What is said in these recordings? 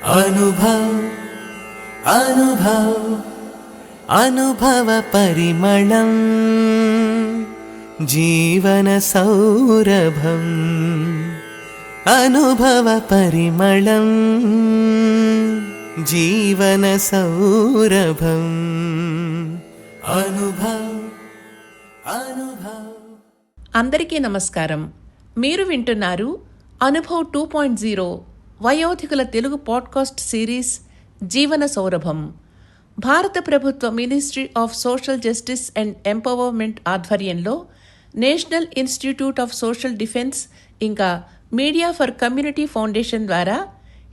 अनुभव अनुभव अनुभव परिमళం जीवन सौरभं अनुभव परिमళం जीवन सौरभं अनुभव अनुभव. అందరికీ నమస్కారం. మీరు వింటున్నారు అనుభవ్ 2.0 వయోధికుల తెలుగు పాడ్కాస్ట్ సిరీస్ జీవన సౌరభం. భారత ప్రభుత్వ ministry of social justice and empowerment ఆధ్వర్యంలో national institute of social defence ఇంకా మీడియా ఫర్ కమ్యూనిటీ ఫౌండేషన్ ద్వారా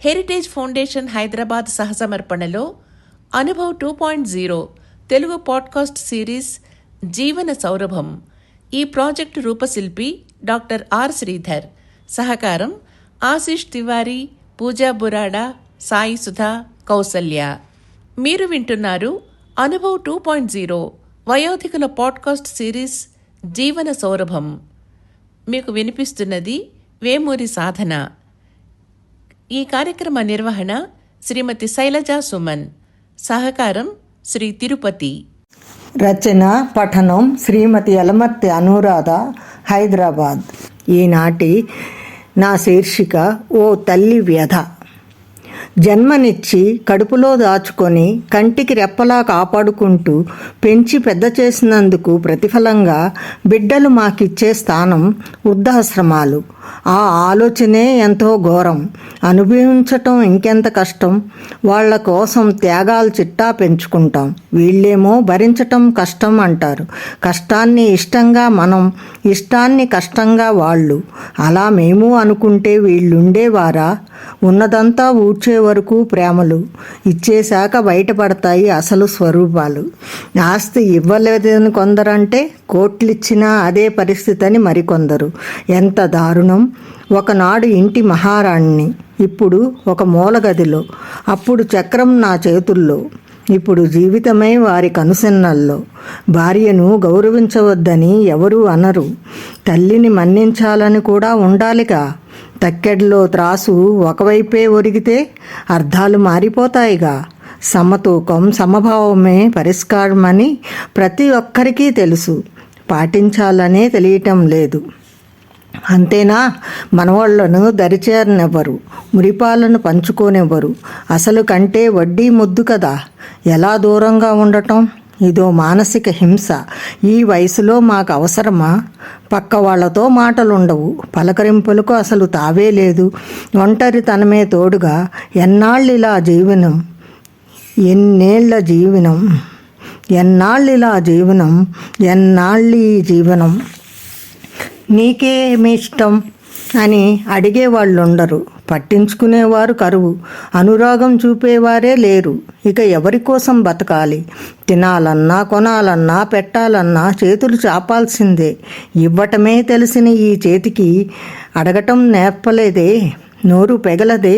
హెరిటేజ్ ఫౌండేషన్ హైదరాబాద్ సహసమర్పణలో అనుభవ్ 2.0 తెలుగు పాడ్కాస్ట్ సిరీస్ జీవన సౌరభం ఈ ప్రాజెక్టు రూపశిల్పి డాక్టర్ ఆర్ శ్రీధర్, సహకారం ఆశీష్ తివారీ, పూజా బురాడా, సాయి సుధా, కౌసల్య. మీరు వింటున్నారు అనుభవ్ 2.0 వయోధికుల పాడ్కాస్ట్ సిరీస్ జీవన సౌరభం. మీకు వినిపిస్తున్నది వేమూరి సాధన. ఈ కార్యక్రమ నిర్వహణ శ్రీమతి శైలజా సుమన్, సహకారం శ్రీ తిరుపతి. రచన పఠనం శ్రీమతి యలమర్తి అనురాధ, హైదరాబాద్. ఈనాటి నా శీర్షిక ఓ తల్లి వ్యధ. జన్మనిచ్చి కడుపులో దాచుకొని కంటికి రెప్పలా కాపాడుకుంటూ పెంచి పెద్ద చేసినందుకు ప్రతిఫలంగా బిడ్డలు మాకిచ్చే స్థానం వృద్ధాశ్రమాలు. ఆ ఆలోచనే ఎంతో ఘోరం. అనుభవించటం ఇంకెంత కష్టం. వాళ్ల కోసం త్యాగాలు చిట్టా పెంచుకుంటాం. వీళ్ళేమో భరించటం కష్టం అంటారు. కష్టాన్ని ఇష్టంగా మనం, ఇష్టాన్ని కష్టంగా వాళ్ళు. అలా మేము అనుకుంటే వీళ్ళుండేవారా? ఉన్నదంతా ఊడ్చే వరకు ప్రేమలు, ఇచ్చేశాక బయటపడతాయి అసలు స్వరూపాలు. ఆస్తి ఇవ్వలేదని కొందరంటే కోట్లిచ్చినా అదే పరిస్థితి అని మరికొందరు. ఎంత దారుణం! ఒకనాడు ఇంటి మహారాణిని, ఇప్పుడు ఒక మూలగదిలో. అప్పుడు చక్రం నా చేతుల్లో, ఇప్పుడు జీవితమే వారి కనుసెన్నల్లో. భార్యను గౌరవించవద్దని ఎవరూ అనరు. తల్లిని మన్నించాలని కూడా ఉండాలిగా. తక్కెడలో త్రాసు ఒకవైపే ఒరిగితే అర్థాలు మారిపోతాయిగా. సమతూకం, సమభావమే పరిష్కారమని ప్రతి ఒక్కరికీ తెలుసు. పాటించాలనే తెలియటం లేదు. అంతేనా? మనవాళ్లను దరిచేరనివ్వరు, మురిపాలను పంచుకోనివ్వరు. అసలు కంటే వడ్డీ ముద్దు కదా. ఎలా దూరంగా ఉండటం? ఇదో మానసిక హింస. ఈ వయసులో మాకు అవసరమా? పక్క వాళ్లతో మాటలుండవు, పలకరింపులకు అసలు తావే లేదు. ఒంటరితనమే తోడుగా. ఎన్నాళ్ళిలా జీవనం, ఎన్నేళ్ల జీవనం, ఎన్నాళ్ళిలా జీవనం, ఎన్నాళ్ళీ జీవనం. నీకేమిష్టం అని అడిగేవాళ్ళుండరు, పట్టించుకునేవారు కరువు. అనురాగం చూపేవారే లేరు. ఇక ఎవరి కోసం బతకాలి? తినాలన్నా, కొనాలన్నా, పెట్టాలన్నా చేతులు చాపాల్సిందే. ఇవ్వటమే తెలిసిన ఈ చేతికి అడగటం నేర్పలేదే, నోరు పెగలదే.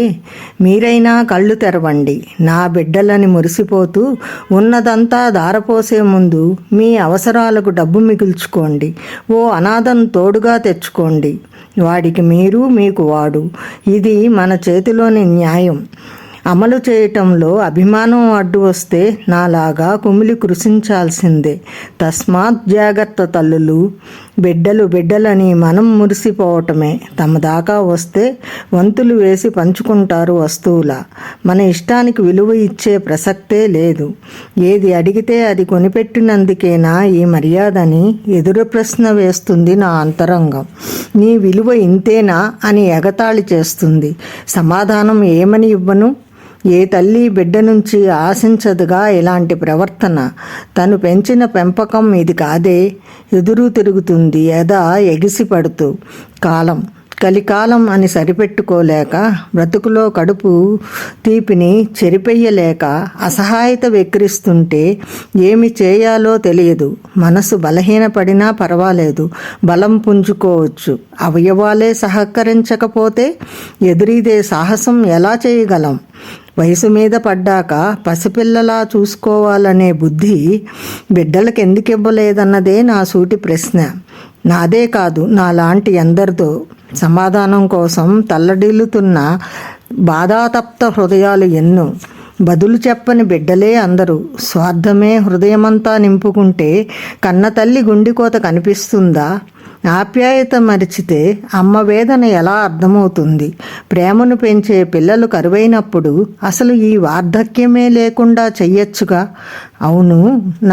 మీరైనా కళ్ళు తెరవండి. నా బిడ్డలని మురిసిపోతూ ఉన్నదంతా ధారపోసే ముందు మీ అవసరాలకు డబ్బు మిగుల్చుకోండి. ఓ అనాథను తోడుగా తెచ్చుకోండి. వాడికి మీరు, మీకు వాడు. ఇది మన చేతిలోని న్యాయం. అమలు చేయటంలో అభిమానం అడ్డు వస్తే నాలాగా కుమిలి కృషించాల్సిందే. తస్మాత్ జాగ్రత్త తల్లులు. బిడ్డలని మనం మురిసిపోవటమే. తమ దాకా వస్తే వంతులు వేసి పంచుకుంటారు వస్తువుల. మన ఇష్టానికి విలువ ఇచ్చే ప్రసక్తే లేదు. ఏది అడిగితే అది కొనిపెట్టినందుకేనా ఈ మర్యాదని ఎదురు ప్రశ్న వేస్తుంది నా అంతరంగం. నీ విలువ ఇంతేనా అని ఎగతాళి చేస్తుంది. సమాధానం ఏమని ఇవ్వను? ఏ తల్లి బిడ్డ నుంచి ఆశించదుగా ఇలాంటి ప్రవర్తన. తను పెంచిన పెంపకం ఇది కాదే. ఎదురు తిరుగుతుంది ఎద ఎగిసిపడుతూ. కలికాలం అని సరిపెట్టుకోలేక, బ్రతుకులో కడుపు తీపిని చెరిపెయ్యలేక అసహాయత వెక్కిరిస్తుంటే ఏమి చేయాలో తెలియదు. మనసు బలహీనపడినా పర్వాలేదు, బలం పుంజుకోవచ్చు. అవయవాలే సహకరించకపోతే ఎదురీదే సాహసం ఎలా చేయగలం? వయసు మీద పడ్డాక పసిపిల్లలా చూసుకోవాలనే బుద్ధి బిడ్డలకు ఎందుకు ఇవ్వలేదన్నదే నా సూటి ప్రశ్న. నాదే కాదు, నాలాంటి ఎందరిదో. సమాధానం కోసం తల్లడిల్లుతున్న బాధాతప్త హృదయాలు ఎన్నో. బదులు చెప్పని బిడ్డలే అందరూ. స్వార్థమే హృదయమంతా నింపుకుంటే కన్నతల్లి గుండెకోత కనిపిస్తుందా? ఆప్యాయత మరిచితే అమ్మ వేదన ఎలా అర్థమవుతుంది? ప్రేమను పెంచే పిల్లలు కరువైనప్పుడు అసలు ఈ వార్ధక్యమే లేకుండా చెయ్యొచ్చుగా. అవును,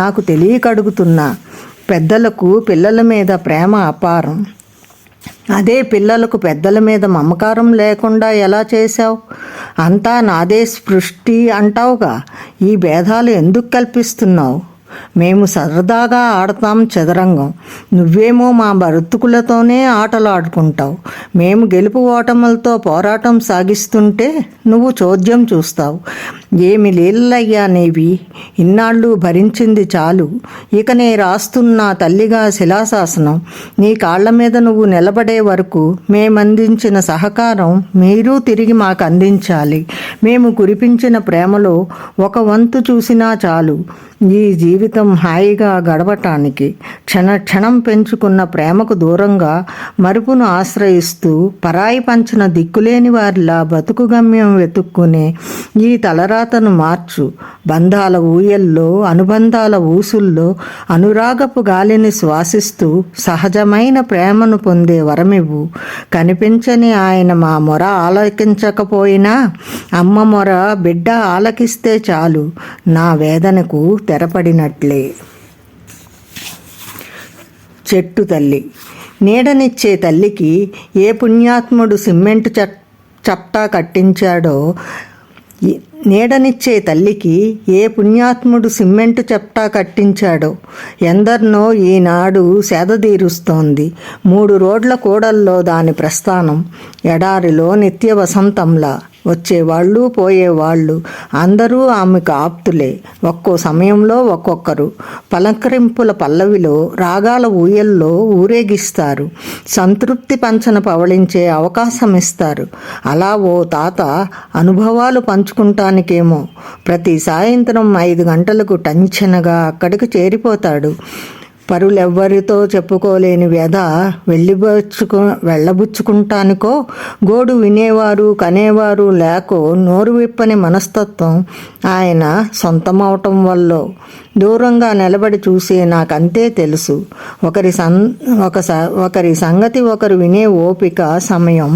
నాకు తెలియకడుగుతున్నా. పెద్దలకు పిల్లల మీద ప్రేమ అపారం. అదే పిల్లలకు పెద్దల మీద మమకారం లేకుండా ఎలా చేశావు? అంతా నాదే సృష్టి అంటావుగా. ఈ భేదాలు ఎందుకు కల్పిస్తున్నావు? మేము సరదాగా ఆడతాం చదరంగం, నువ్వేమో మా బ్రతుకులతోనే ఆటలు ఆడుకుంటావు. మేము గెలుపు ఓటములతో పోరాటం సాగిస్తుంటే నువ్వు చోద్యం చూస్తావు. ఏమి లీలయ్యా నీవి! ఇన్నాళ్ళు భరించింది చాలు. ఇక నే రాస్తున్నా తల్లిగా శిలాశాసనం. నీ కాళ్ల మీద నువ్వు నిలబడే వరకు మేమందించిన సహకారం మీరు తిరిగి మాకు అందించాలి. మేము కురిపించిన ప్రేమలో ఒక వంతు చూసినా చాలు. ఈ జీవితం హాయిగా గడవటానికి క్షణం పెంచుకున్న ప్రేమకు దూరంగా మరుపును ఆశ్రయిస్తూ పరాయి పంచిన దిక్కులేని వారిలా బతుకు గమ్యం వెతుక్కునే ఈ తలరాతను మార్చు. బంధాల ఊయల్లో, అనుబంధాల ఊసుల్లో అనురాగపు గాలిని శ్వాసిస్తూ సహజమైన ప్రేమను పొందే వరమివ్వు. కనిపించని ఆయన మా మొర ఆలకించకపోయినా అమ్మ మొర బిడ్డ ఆలకిస్తే చాలు. నా వేదనకు తెరపడినట్లే. చెట్టు తల్లి. నీడనిచ్చే తల్లికి ఏ పుణ్యాత్ముడు సిమెంట్ చప్టా కట్టించాడో నీడనిచ్చే తల్లికి ఏ పుణ్యాత్ముడు సిమెంటు చప్టా కట్టించాడో ఎందరినో ఈనాడు సేదతీరుస్తోంది. 3 రోడ్ల కూడల్లో దాని ప్రస్థానం. ఎడారిలో నిత్య వసంతంలా వచ్చేవాళ్ళు పోయేవాళ్ళు అందరూ ఆమెకు ఆప్తులే. ఒక్కో సమయంలో ఒక్కొక్కరు పలకరింపుల పల్లవిలో రాగాల ఊయల్లో ఊరేగిస్తారు. సంతృప్తి పంచన పవళించే అవకాశం ఇస్తారు. అలా ఓ తాత అనుభవాలు పంచుకుంటానికేమో ప్రతి సాయంత్రం 5 గంటలకు టెన్షన్గా అక్కడికి చేరిపోతాడు. పరులెవ్వరితో చెప్పుకోలేని వ్యధ వెళ్ళబుచ్చుకుంటానికో, గోడు వినేవారు కనేవారు లేకో నోరు విప్పని మనస్తత్వం ఆయన సొంతమవటం వల్ల దూరంగా నిలబడి చూసే నాకంతే తెలుసు. ఒకరి సంగతి ఒకరు వినే ఓపిక, సమయం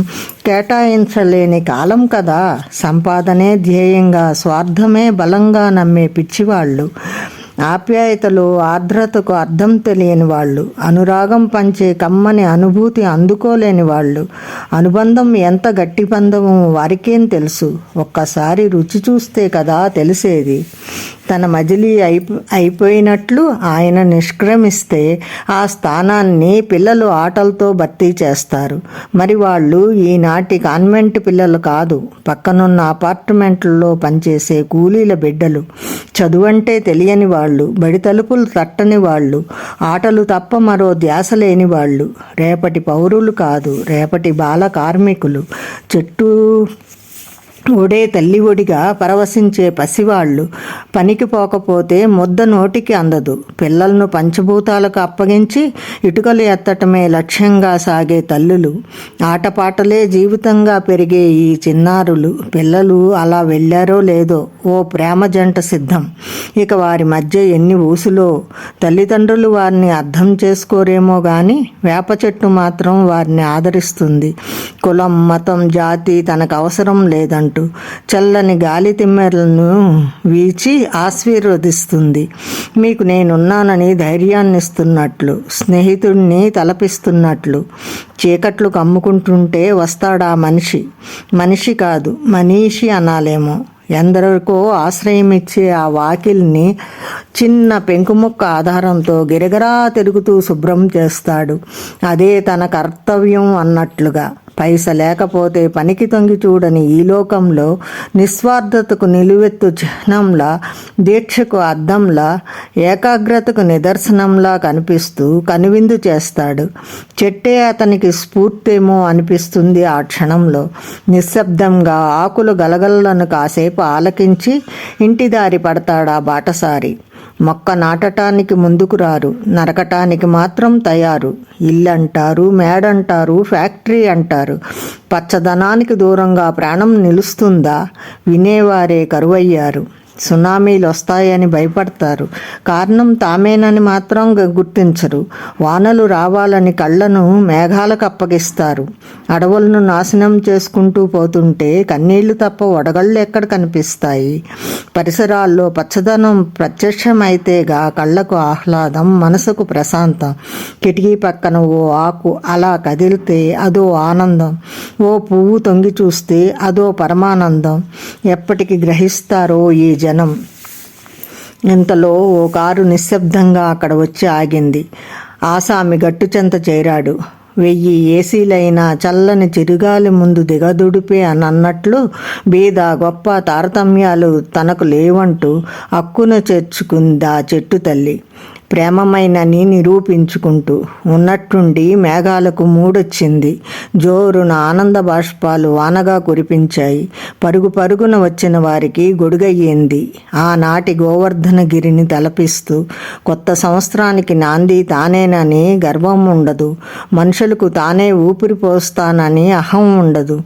కేటాయించలేని కాలం కదా. సంపాదనే ధ్యేయంగా, స్వార్థమే బలంగా నమ్మే పిచ్చివాళ్ళు, ఆప్యాయతలు ఆర్ద్రతకు అర్థం తెలియని వాళ్ళు, అనురాగం పంచే కమ్మని అనుభూతి అందుకోలేని వాళ్ళు. అనుబంధం ఎంత గట్టి బంధమో వారికేం తెలుసు. ఒక్కసారి రుచి చూస్తే కదా తెలిసేది. తన మజిలీ అయిపోయినట్లు ఆయన నిష్క్రమిస్తే ఆ స్థానాన్ని పిల్లలు ఆటలతో భర్తీ చేస్తారు. మరి వాళ్ళు ఈనాటి కాన్వెంట్ పిల్లలు కాదు, పక్కనున్న అపార్ట్మెంట్లలో పనిచేసే కూలీల బిడ్డలు. చదువంటే తెలియని వాళ్ళు, బడి తలుపులు తట్టని వాళ్ళు, ఆటలు తప్ప మరో ధ్యాస లేని వాళ్ళు. రేపటి పౌరులు కాదు, రేపటి బాల కార్మికులు. చెట్టు ఒడే తల్లి ఒడిగా పరవశించే పసివాళ్ళు. పనికి పోకపోతే ముద్ద నోటికి అందదు. పిల్లలను పంచభూతాలకు అప్పగించి ఇటుకలు ఎత్తటమే లక్ష్యంగా సాగే తల్లులు. ఆటపాటలే జీవితంగా పెరిగే ఈ చిన్నారులు. పిల్లలు అలా వెళ్ళారో లేదో ఓ ప్రేమ జంట సిద్ధం. ఇక వారి మధ్య ఎన్ని ఊసులో. తల్లిదండ్రులు వారిని అర్థం చేసుకోరేమో కానీ వేప చెట్టు మాత్రం వారిని ఆదరిస్తుంది. కులం, మతం, జాతి తనకు అవసరం లేదంటూ చల్లని గాలి తిమ్మెరలను వీచి ఆశీర్వదిస్తుంది. మీకు నేనున్నానని ధైర్యాన్ని ఇస్తున్నట్లు, స్నేహితుడిని తలపిస్తున్నట్లు. చీకట్లు కమ్ముకుంటుంటే వస్తాడా మనిషి. మనిషి కాదు మనీషి అనాలేమో. ఎందరికో ఆశ్రయం ఇచ్చే ఆ వాకిల్ని చిన్న పెంకుముక్క ఆధారంతో గిరగిరా తిరుగుతూ శుభ్రం చేస్తాడు. అదే తన కర్తవ్యం అన్నట్లుగా. పైస లేకపోతే పనికి తొంగి చూడని ఈ లోకంలో నిస్వార్థతకు నిలువెత్తు చిహ్నంలా, దీక్షకు అద్దంలా, ఏకాగ్రతకు నిదర్శనంలా కనిపిస్తూ కనువిందు చేస్తాడు. చెట్టే అతనికి స్ఫూర్తేమో అనిపిస్తుంది ఆ క్షణంలో. నిశ్శబ్దంగా ఆకులు గలగలను కాసేపు ఆలకించి ఇంటి దారి పడతాడా బాటసారి. మొక్క నాటటానికి ముందుకు రారు, నరకటానికి మాత్రం తయారు. ఇల్లు అంటారు, మేడంటారు, ఫ్యాక్టరీ అంటారు. పచ్చదనానికి దూరంగా ప్రాణం నిలుస్తుందా? వినేవారే కరువయ్యారు. సునామీలు వస్తాయని భయపడతారు, కారణం తామేనని మాత్రం గుర్తించరు. వానలు రావాలని కళ్ళను మేఘాలకు అప్పగిస్తారు. అడవులను నాశనం చేసుకుంటూ పోతుంటే కన్నీళ్లు తప్ప వడగళ్ళు ఎక్కడ కనిపిస్తాయి? పరిసరాల్లో పచ్చదనం ప్రత్యక్షమైతేగా కళ్ళకు ఆహ్లాదం, మనసుకు ప్రశాంతం. కిటికీ పక్కన ఓ ఆకు అలా కదిలితే అదో ఆనందం, ఓ పువ్వు తొంగి చూస్తే అదో పరమానందం. ఎప్పటికి గ్రహిస్తారో ఈ జనం. ఇంతలో ఓ కారు నిశ్శబ్దంగా అక్కడ వచ్చి ఆగింది. ఆసామి గట్టు చెంత చేరాడు. 1000 ఏసీలైనా చల్లని చిరుగాలి ముందు దిగదుడిపే అన్నట్లు బీద గొప్ప తారతమ్యాలు తనకు లేవంటూ హక్కున చేర్చుకుంది ఆ చెట్టు తల్లి. ప్రేమమైనని నిరూపించుకుంటూ. ఉన్నట్టుండి మేఘాలకు మూడొచ్చింది. జోరున ఆనంద బాష్పాలు వానగా కురిపించాయి. పరుగు పరుగున వచ్చిన వారికి గొడుగయ్యింది. ఆనాటి గోవర్ధనగిరిని తలపిస్తూ. కొత్త సంవత్సరానికి నాంది తానేనని గర్వం ఉండదు. మనుషులకు తానే ఊపిరి పోస్తానని అహం ఉండదు.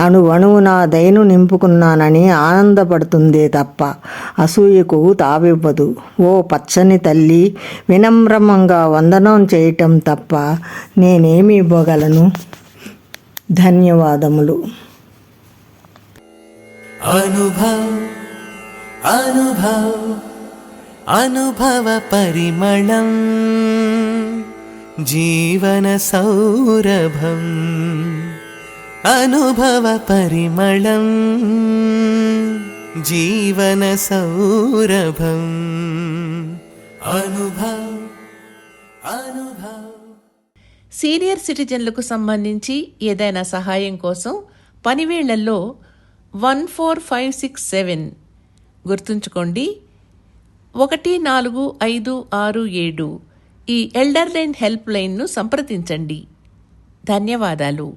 అణువణువున దయను నింపుకున్నానని ఆనందపడుతుందే తప్ప అసూయకు తావివ్వదు. ఓ పచ్చని తల్లి, వినమ్రంగా వందనం చేయటం తప్ప నేనేమి ఇవ్వగలను? ధన్యవాదములు. అనుభవ పరిమళం జీవన సౌరభం. అనుభవ పరిమళం జీవన సౌరభం. సీనియర్ సిటిజన్లకు సంబంధించి ఏదైనా సహాయం కోసం పనివేళ్లలో 14567 గుర్తుంచుకోండి. 14567 ఈ ఎల్డర్ లైన్ హెల్ప్ లైన్ను సంప్రదించండి. ధన్యవాదాలు.